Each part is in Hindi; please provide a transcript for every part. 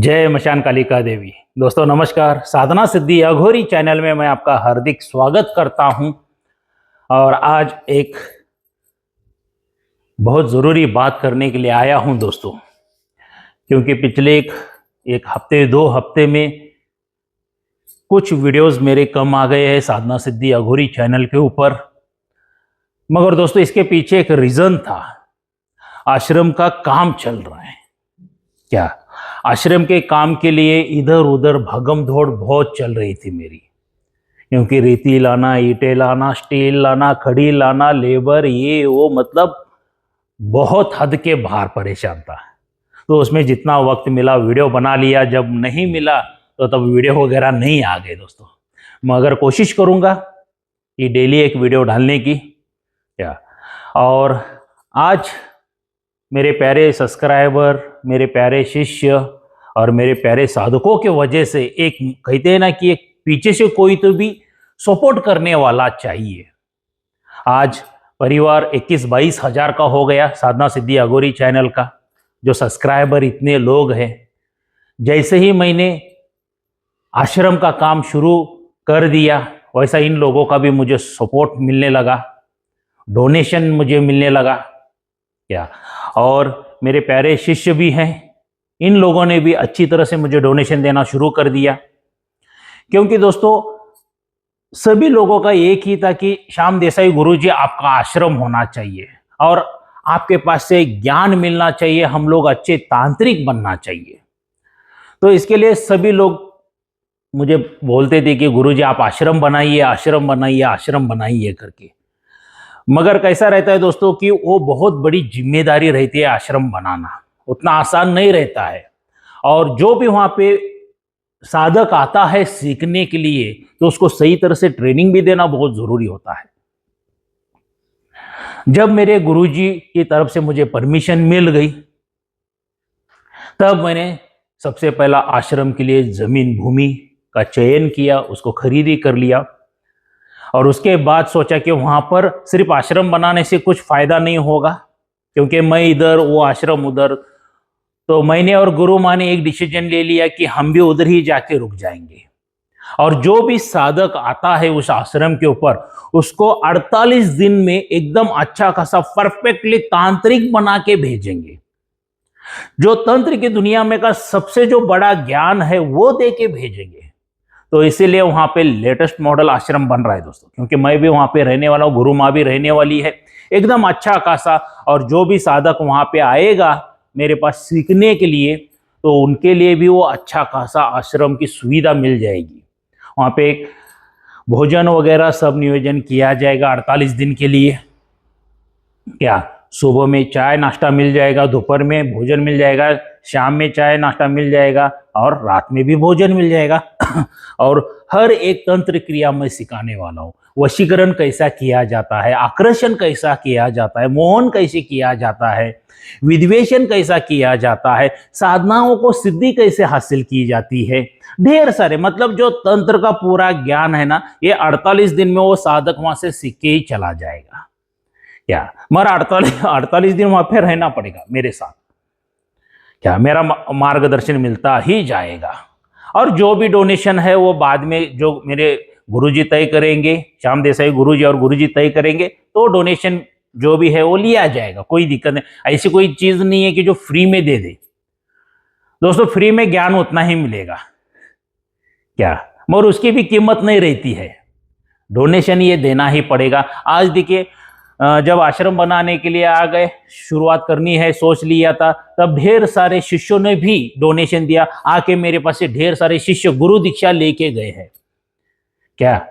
जय मशान कालिका देवी। दोस्तों नमस्कार। साधना सिद्धि अघोरी चैनल में मैं आपका हार्दिक स्वागत करता हूं। और आज एक बहुत ज़रूरी बात करने के लिए आया हूं दोस्तों, क्योंकि पिछले एक हफ्ते 2 हफ्ते में कुछ वीडियोस मेरे कम आ गए हैं साधना सिद्धि अघोरी चैनल के ऊपर। मगर दोस्तों इसके पीछे एक रीज़न था। आश्रम का काम चल रहा है। क्या आश्रम के काम के लिए इधर उधर भागम दौड़ बहुत चल रही थी मेरी, क्योंकि रेती लाना, ईंटें लाना, स्टील लाना, खड़ी लाना, लेबर, ये वो, मतलब बहुत हद के बाहर परेशान था। तो उसमें जितना वक्त मिला वीडियो बना लिया, जब नहीं मिला तो तब वीडियो वगैरह नहीं आ गए दोस्तों। मगर कोशिश करूँगा कि डेली एक वीडियो डालने की। क्या और आज मेरे प्यारे सब्सक्राइबर, मेरे प्यारे शिष्य और मेरे प्यारे साधकों के वजह से एक कहते हैं ना कि एक पीछे से कोई तो भी सपोर्ट करने वाला चाहिए। आज परिवार 21-22 हज़ार का हो गया साधना सिद्धि अघोरी चैनल का, जो सब्सक्राइबर इतने लोग हैं। जैसे ही मैंने आश्रम का काम शुरू कर दिया, वैसा इन लोगों का भी मुझे सपोर्ट मिलने लगा, डोनेशन मुझे मिलने लगा। क्या और मेरे प्यारे शिष्य भी हैं, इन लोगों ने भी अच्छी तरह से मुझे डोनेशन देना शुरू कर दिया। क्योंकि दोस्तों सभी लोगों का एक ही था कि श्याम देसाई गुरुजी आपका आश्रम होना चाहिए और आपके पास से ज्ञान मिलना चाहिए, हम लोग अच्छे तांत्रिक बनना चाहिए। तो इसके लिए सभी लोग मुझे बोलते थे कि गुरुजी आप आश्रम बनाइए, आश्रम बनाइए, आश्रम बनाइए करके। मगर कैसा रहता है दोस्तों कि वो बहुत बड़ी जिम्मेदारी रहती है आश्रम बनाना, उतना आसान नहीं रहता है। और जो भी वहाँ पे साधक आता है सीखने के लिए, तो उसको सही तरह से ट्रेनिंग भी देना बहुत ज़रूरी होता है। जब मेरे गुरुजी की तरफ से मुझे परमिशन मिल गई, तब मैंने सबसे पहला आश्रम के लिए ज़मीन भूमि का चयन किया, उसको खरीदी कर लिया। और उसके बाद सोचा कि वहाँ पर सिर्फ आश्रम बनाने से कुछ फ़ायदा नहीं होगा, क्योंकि मैं इधर वो आश्रम उधर। तो मैंने और गुरु माँ ने एक डिसीजन ले लिया कि हम भी उधर ही जाके रुक जाएंगे। और जो भी साधक आता है उस आश्रम के ऊपर, उसको 48 दिन में एकदम अच्छा खासा परफेक्टली तांत्रिक बना के भेजेंगे। जो तंत्र की दुनिया में का सबसे जो बड़ा ज्ञान है वो दे के भेजेंगे। तो इसीलिए वहां पे लेटेस्ट मॉडल आश्रम बन रहा है दोस्तों, क्योंकि मैं भी वहां पे रहने वाला हूँ, गुरु माँ भी रहने वाली है, एकदम अच्छा खासा। और जो भी साधक वहां पे आएगा मेरे पास सीखने के लिए, तो उनके लिए भी वो अच्छा खासा आश्रम की सुविधा मिल जाएगी। वहां पे भोजन वगैरह सब नियोजन किया जाएगा 48 दिन के लिए। क्या सुबह में चाय नाश्ता मिल जाएगा, दोपहर में भोजन मिल जाएगा, शाम में चाय नाश्ता मिल जाएगा और रात में भी भोजन मिल जाएगा। और हर एक तंत्र क्रिया मैं सिखाने वाला हूँ। वशीकरण कैसा किया जाता है, आकर्षण कैसा किया जाता है, मोहन कैसे किया जाता है, विद्वेषण कैसा किया जाता है, साधनाओं को सिद्धि कैसे हासिल की जाती है, ढेर सारे, मतलब जो तंत्र का पूरा ज्ञान है ना, ये 48 दिन में वो साधक वहां से सीख के ही चला जाएगा। क्या मगर 48 दिन वहां पे रहना पड़ेगा मेरे साथ। क्या मेरा मार्गदर्शन मिलता ही जाएगा। और जो भी डोनेशन है वो बाद में जो मेरे गुरुजी तय करेंगे, श्याम देसाई गुरुजी और गुरुजी तय करेंगे, तो डोनेशन जो भी है वो लिया जाएगा, कोई दिक्कत नहीं। ऐसी कोई चीज नहीं है कि जो फ्री में दे दे दोस्तों, फ्री में ज्ञान उतना ही मिलेगा। क्या मगर उसकी भी कीमत नहीं रहती है, डोनेशन ये देना ही पड़ेगा। आज देखिए, जब आश्रम बनाने के लिए आ गए, शुरुआत करनी है सोच लिया था, तब ढेर सारे शिष्यों ने भी डोनेशन दिया। आके मेरे पास से ढेर सारे शिष्य गुरु दीक्षा लेके गए हैं। क्या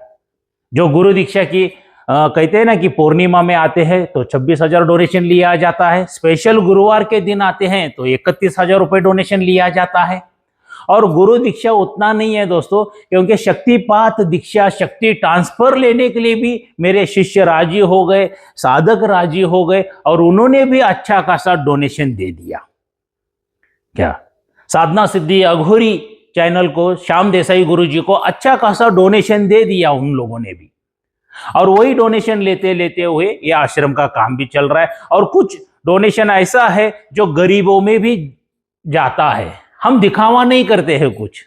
जो गुरु दीक्षा की कहते हैं ना कि पूर्णिमा में आते हैं तो 26,000 डोनेशन लिया जाता है, स्पेशल गुरुवार के दिन आते हैं तो 31,000 रुपये डोनेशन लिया जाता है। और गुरु दीक्षा उतना नहीं है दोस्तों, क्योंकि शक्तिपात दीक्षा, शक्ति ट्रांसफर लेने के लिए भी मेरे शिष्य राजी हो गए, साधक राजी हो गए और उन्होंने भी अच्छा खासा डोनेशन दे दिया। क्या साधना सिद्धि अघोरी चैनल को, श्याम देसाई गुरुजी को अच्छा खासा डोनेशन दे दिया उन लोगों ने भी। और वही डोनेशन लेते लेते हुए ये आश्रम का काम भी चल रहा है। और कुछ डोनेशन ऐसा है जो गरीबों में भी जाता है। हम दिखावा नहीं करते हैं कुछ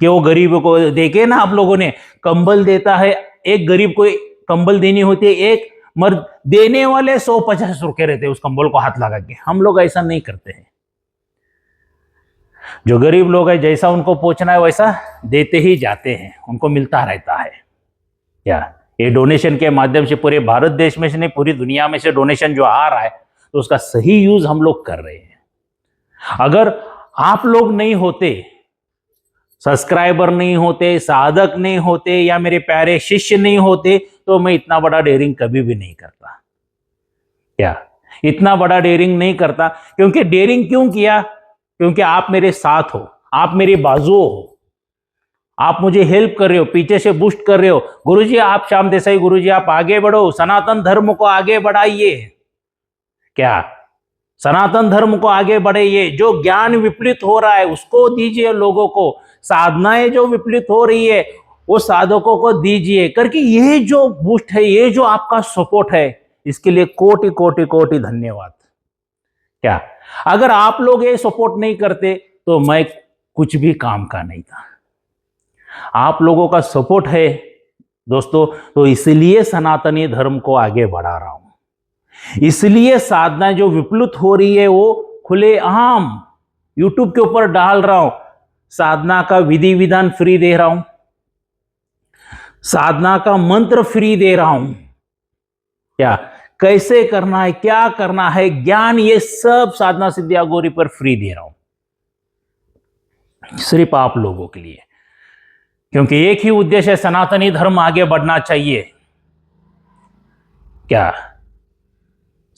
कि वो गरीब को देखे ना, आप लोगों ने कंबल देता है, एक गरीब को कंबल देनी होती है, एक मर्द देने वाले 150 रुके रहते हैं उस कंबल को हाथ लगा के। हम लोग ऐसा नहीं करते हैं। जो गरीब लोग हैं जैसा उनको पहुंचना है वैसा देते ही जाते हैं, उनको मिलता रहता है। क्या ये डोनेशन के माध्यम से पूरे भारत देश में से नहीं, पूरी दुनिया में से डोनेशन जो आ रहा है, तो उसका सही यूज हम लोग कर रहे हैं। अगर आप लोग नहीं होते, सब्सक्राइबर नहीं होते, साधक नहीं होते, या मेरे प्यारे शिष्य नहीं होते, तो मैं इतना बड़ा डेयरिंग कभी भी नहीं करता। क्या इतना बड़ा डेयरिंग नहीं करता? क्योंकि डेयरिंग क्यों किया? क्योंकि आप मेरे साथ हो, आप मेरी बाजुओं हो, आप मुझे हेल्प कर रहे हो, पीछे से बूस्ट कर रहे हो। गुरुजी आप श्याम देसाई गुरुजी आप आगे बढ़ो, सनातन धर्म को आगे बढ़ाइए। क्या सनातन धर्म को आगे बढ़ाइए। जो ज्ञान विपरीत हो रहा है उसको दीजिए लोगों को, साधनाएं जो विपरीत हो रही है वो साधकों को दीजिए करके। ये जो बूस्ट है, ये जो आपका सपोर्ट है, इसके लिए कोटि कोटि कोटि धन्यवाद। क्या अगर आप लोग ये सपोर्ट नहीं करते तो मैं कुछ भी काम का नहीं था। आप लोगों का सपोर्ट है दोस्तों, तो इसलिए सनातनी धर्म को आगे बढ़ा रहा हूं। इसलिए साधना जो विप्लुत हो रही है वो खुलेआम यूट्यूब के ऊपर डाल रहा हूं। साधना का विधि विधान फ्री दे रहा हूं, साधना का मंत्र फ्री दे रहा हूं। क्या कैसे करना है, क्या करना है, ज्ञान, ये सब साधना सिद्धि अघोरी पर फ्री दे रहा हूं, सिर्फ आप लोगों के लिए। क्योंकि एक ही उद्देश्य है, सनातनी धर्म आगे बढ़ना चाहिए। क्या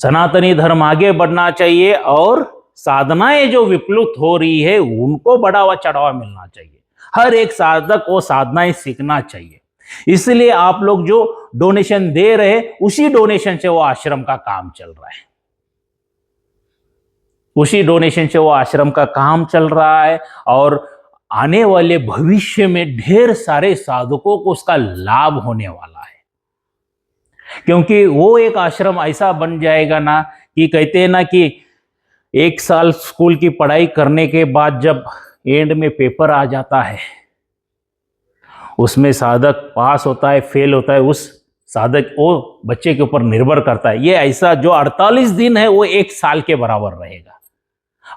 सनातनी धर्म आगे बढ़ना चाहिए और साधनाएं जो विप्लुत हो रही है उनको बढ़ावा चढ़ावा मिलना चाहिए। हर एक साधक को साधनाएं सीखना चाहिए। इसलिए आप लोग जो डोनेशन दे रहे हैं, उसी डोनेशन से वो आश्रम का काम चल रहा है, उसी डोनेशन से वो आश्रम का काम चल रहा है। और आने वाले भविष्य में ढेर सारे साधकों को उसका लाभ होने वाला है। क्योंकि वो एक आश्रम ऐसा बन जाएगा ना कि कहते हैं ना कि 1 साल स्कूल की पढ़ाई करने के बाद जब एंड में पेपर आ जाता है, उसमें साधक पास होता है फेल होता है, उस साधक वो बच्चे के ऊपर निर्भर करता है। ये ऐसा जो 48 दिन है वो 1 साल के बराबर रहेगा।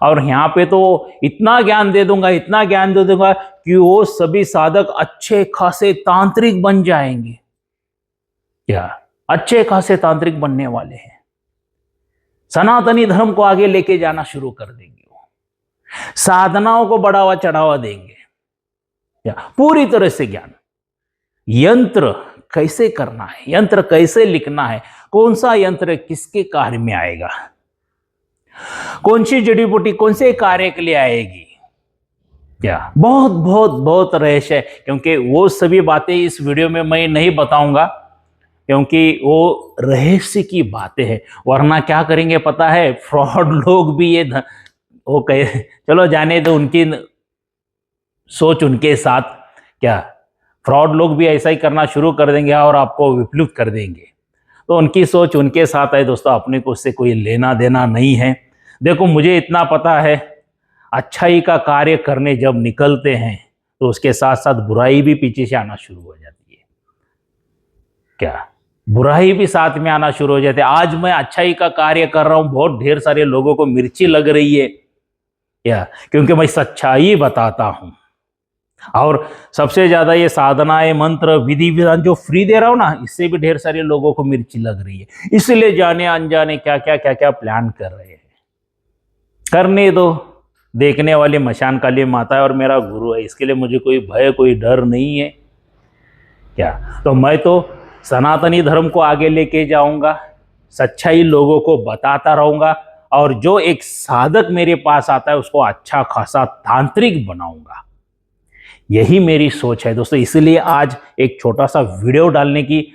और यहाँ पे तो इतना ज्ञान दे दूंगा, इतना ज्ञान दे दूंगा कि वो सभी साधक अच्छे खासे तांत्रिक बन जाएंगे। क्या अच्छे खासे तांत्रिक बनने वाले हैं, सनातनी धर्म को आगे लेके जाना शुरू कर देंगे, वो साधनाओं को बढ़ावा चढ़ावा देंगे। क्या पूरी तरह से ज्ञान, यंत्र कैसे करना है, यंत्र कैसे लिखना है, कौन सा यंत्र किसके कार्य में आएगा, कौन सी जड़ी बूटी कौन से कार्य के लिए आएगी। क्या बहुत बहुत बहुत रहस्य है। क्योंकि वो सभी बातें इस वीडियो में मैं नहीं बताऊंगा, क्योंकि वो रहस्य की बातें हैं। वरना क्या करेंगे पता है, फ्रॉड लोग भी ये वो कहे चलो जाने दो, उनकी सोच उनके साथ। क्या फ्रॉड लोग भी ऐसा ही करना शुरू कर देंगे और आपको विप्लुत कर देंगे। तो उनकी सोच उनके साथ है दोस्तों, अपने को उससे कोई लेना देना नहीं है। देखो मुझे इतना पता है, अच्छाई का कार्य करने जब निकलते हैं तो उसके साथ साथ बुराई भी पीछे से आना शुरू हो जाती है। क्या बुराई भी साथ में आना शुरू हो जाती है। आज मैं अच्छाई का कार्य कर रहा हूं, बहुत ढेर सारे लोगों को मिर्ची लग रही है। क्या क्योंकि मैं सच्चाई बताता हूं। और सबसे ज्यादा ये साधनाएं मंत्र विधि विधान जो फ्री दे रहा हूं ना, इससे भी ढेर सारे लोगों को मिर्ची लग रही है। इसलिए जाने अनजाने क्या क्या प्लान कर रहे हैं। करने दो, देखने वाले मशान काली माता है और मेरा गुरु है, इसके लिए मुझे कोई भय कोई डर नहीं है। क्या तो मैं तो सनातनी धर्म को आगे लेके जाऊंगा, सच्चाई लोगों को बताता रहूंगा, और जो एक साधक मेरे पास आता है उसको अच्छा खासा तांत्रिक बनाऊंगा। यही मेरी सोच है दोस्तों। इसलिए आज एक छोटा सा वीडियो डालने की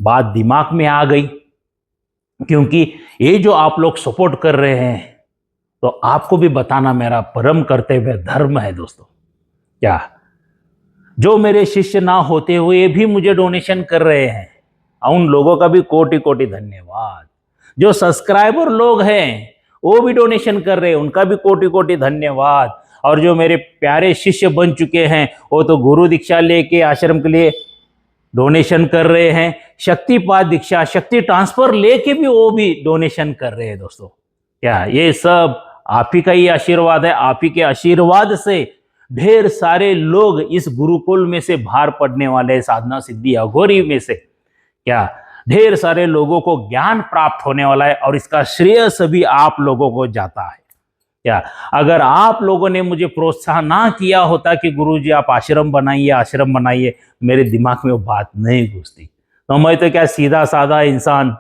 बात दिमाग में आ गई, क्योंकि ये जो आप लोग सपोर्ट कर रहे हैं तो आपको भी बताना मेरा परम कर्तव्य धर्म है दोस्तों। क्या जो मेरे शिष्य ना होते हुए भी मुझे डोनेशन कर रहे हैं, उन लोगों का भी कोटि कोटि धन्यवाद। जो सब्सक्राइबर लोग हैं वो भी डोनेशन कर रहे हैं, उनका भी कोटि कोटि धन्यवाद। और जो मेरे प्यारे शिष्य बन चुके हैं वो तो गुरु दीक्षा लेके आश्रम के लिए डोनेशन कर रहे हैं, शक्तिपात दीक्षा शक्ति ट्रांसफर लेके भी वो भी डोनेशन कर रहे हैं। दोस्तों क्या ये सब आप ही का ही आशीर्वाद है। आप ही के आशीर्वाद से ढेर सारे लोग इस गुरुकुल में से बाहर पढ़ने वाले साधना सिद्धि अघोरी में से क्या ढेर सारे लोगों को ज्ञान प्राप्त होने वाला है, और इसका श्रेय सभी आप लोगों को जाता है। क्या अगर आप लोगों ने मुझे प्रोत्साहन ना किया होता कि गुरुजी आप आश्रम बनाइए, मेरे दिमाग में वो बात नहीं घुसती। तो मैं तो क्या सीधा साधा इंसान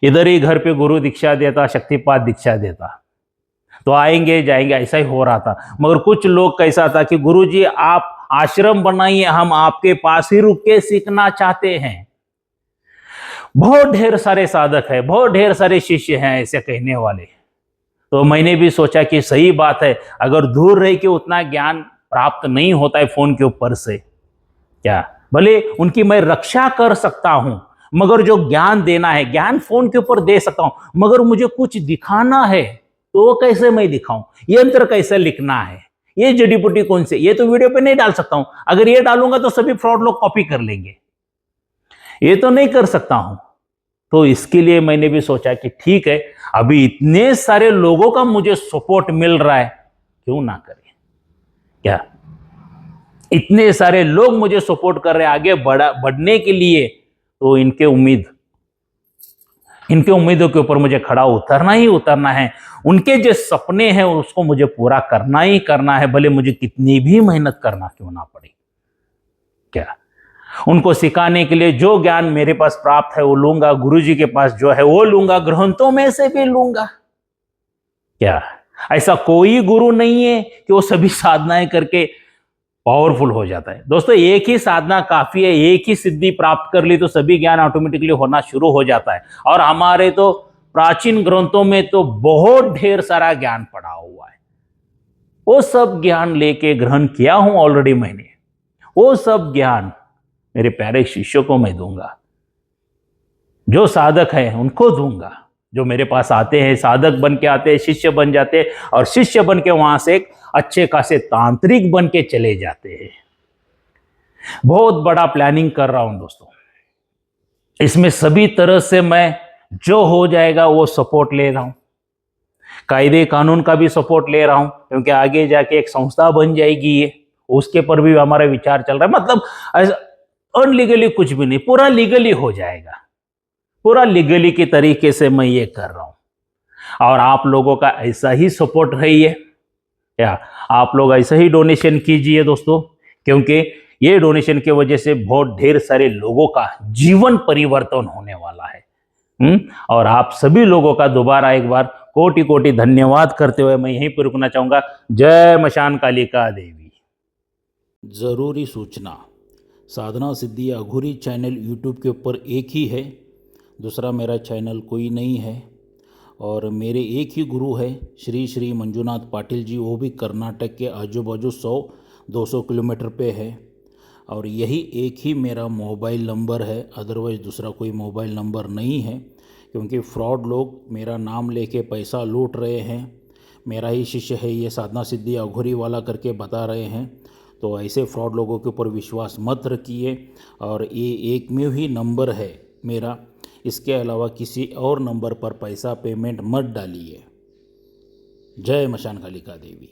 इधर ही घर पे गुरु दीक्षा देता, शक्तिपात दीक्षा देता, तो आएंगे जाएंगे ऐसा ही हो रहा था। मगर कुछ लोग कैसा था कि गुरुजी आप आश्रम बनाइए, हम आपके पास ही रुक के सीखना चाहते हैं। बहुत ढेर सारे साधक है, बहुत ढेर सारे शिष्य हैं ऐसे कहने वाले। तो मैंने भी सोचा कि सही बात है, अगर दूर रह के उतना ज्ञान प्राप्त नहीं होता है फोन के ऊपर से, क्या भले उनकी मैं रक्षा कर सकता हूं, मगर जो ज्ञान देना है, ज्ञान फोन के ऊपर दे सकता हूं, मगर मुझे कुछ दिखाना है तो वो कैसे मैं दिखाऊं, यंत्र कैसे लिखना है, ये जड़ी बूटी कौन से, ये तो वीडियो पे नहीं डाल सकता हूं। अगर ये डालूंगा तो सभी फ्रॉड लोग कॉपी कर लेंगे, ये तो नहीं कर सकता हूं। तो इसके लिए मैंने भी सोचा कि ठीक है, अभी इतने सारे लोगों का मुझे सपोर्ट मिल रहा है, क्यों ना करें। क्या इतने सारे लोग मुझे सपोर्ट कर रहे हैं आगे बढ़ने के लिए, तो इनके उम्मीदों के ऊपर मुझे खड़ा उतरना ही उतरना है। उनके जो सपने हैं उसको मुझे पूरा करना ही करना है, भले मुझे कितनी भी मेहनत करना क्यों ना पड़े। क्या उनको सिखाने के लिए जो ज्ञान मेरे पास प्राप्त है वो लूंगा, गुरुजी के पास जो है वो लूंगा, ग्रंथों में से भी लूंगा। क्या ऐसा कोई गुरु नहीं है कि वो सभी साधनाएं करके पावरफुल हो जाता है। दोस्तों एक ही साधना काफी है, एक ही सिद्धि प्राप्त कर ली तो सभी ज्ञान ऑटोमेटिकली होना शुरू हो जाता है। और हमारे तो प्राचीन ग्रंथों में तो बहुत ढेर सारा ज्ञान पड़ा हुआ है, वो सब ज्ञान लेके ग्रहण किया हूं ऑलरेडी मैंने। वो सब ज्ञान मेरे प्यारे शिष्यों को मैं दूंगा, जो साधक है उनको दूंगा। जो मेरे पास आते हैं, साधक बन के आते हैं, शिष्य बन जाते हैं, और शिष्य बन के वहां से एक अच्छे खासे तांत्रिक बन के चले जाते हैं। बहुत बड़ा प्लानिंग कर रहा हूं दोस्तों, इसमें सभी तरह से मैं जो हो जाएगा वो सपोर्ट ले रहा हूं, कायदे कानून का भी सपोर्ट ले रहा हूं, क्योंकि आगे जाके एक संस्था बन जाएगी ये, उसके पर भी हमारा विचार चल रहा है। मतलब अनलीगली कुछ भी नहीं, पूरा लीगली हो जाएगा, पूरा लीगली के तरीके से मैं ये कर रहा हूं। और आप लोगों का ऐसा ही सपोर्ट रहिए, या आप लोग ऐसा ही डोनेशन कीजिए दोस्तों, क्योंकि ये डोनेशन की वजह से बहुत ढेर सारे लोगों का जीवन परिवर्तन होने वाला है। और आप सभी लोगों का दोबारा एक बार कोटि कोटि धन्यवाद करते हुए मैं यहीं पर रुकना चाहूंगा। जय मशान कालिका देवी। ज़रूरी सूचना, साधना सिद्धि अघोरी चैनल यूट्यूब के ऊपर एक ही है, दूसरा मेरा चैनल कोई नहीं है। और मेरे एक ही गुरु है श्री श्री मंजुनाथ पाटिल जी, वो भी कर्नाटक के आजू बाजू 100-200 किलोमीटर पे है। और यही एक ही मेरा मोबाइल नंबर है, अदरवाइज़ दूसरा कोई मोबाइल नंबर नहीं है, क्योंकि फ्रॉड लोग मेरा नाम लेके पैसा लूट रहे हैं। मेरा ही शिष्य है ये साधना सिद्धि अघोरी वाला करके बता रहे हैं। तो ऐसे फ्रॉड लोगों के ऊपर विश्वास मत रखिए। और ये एकमेव ही नंबर है मेरा, इसके अलावा किसी और नंबर पर पैसा पेमेंट मत डालिए। जय मशान कालिका देवी।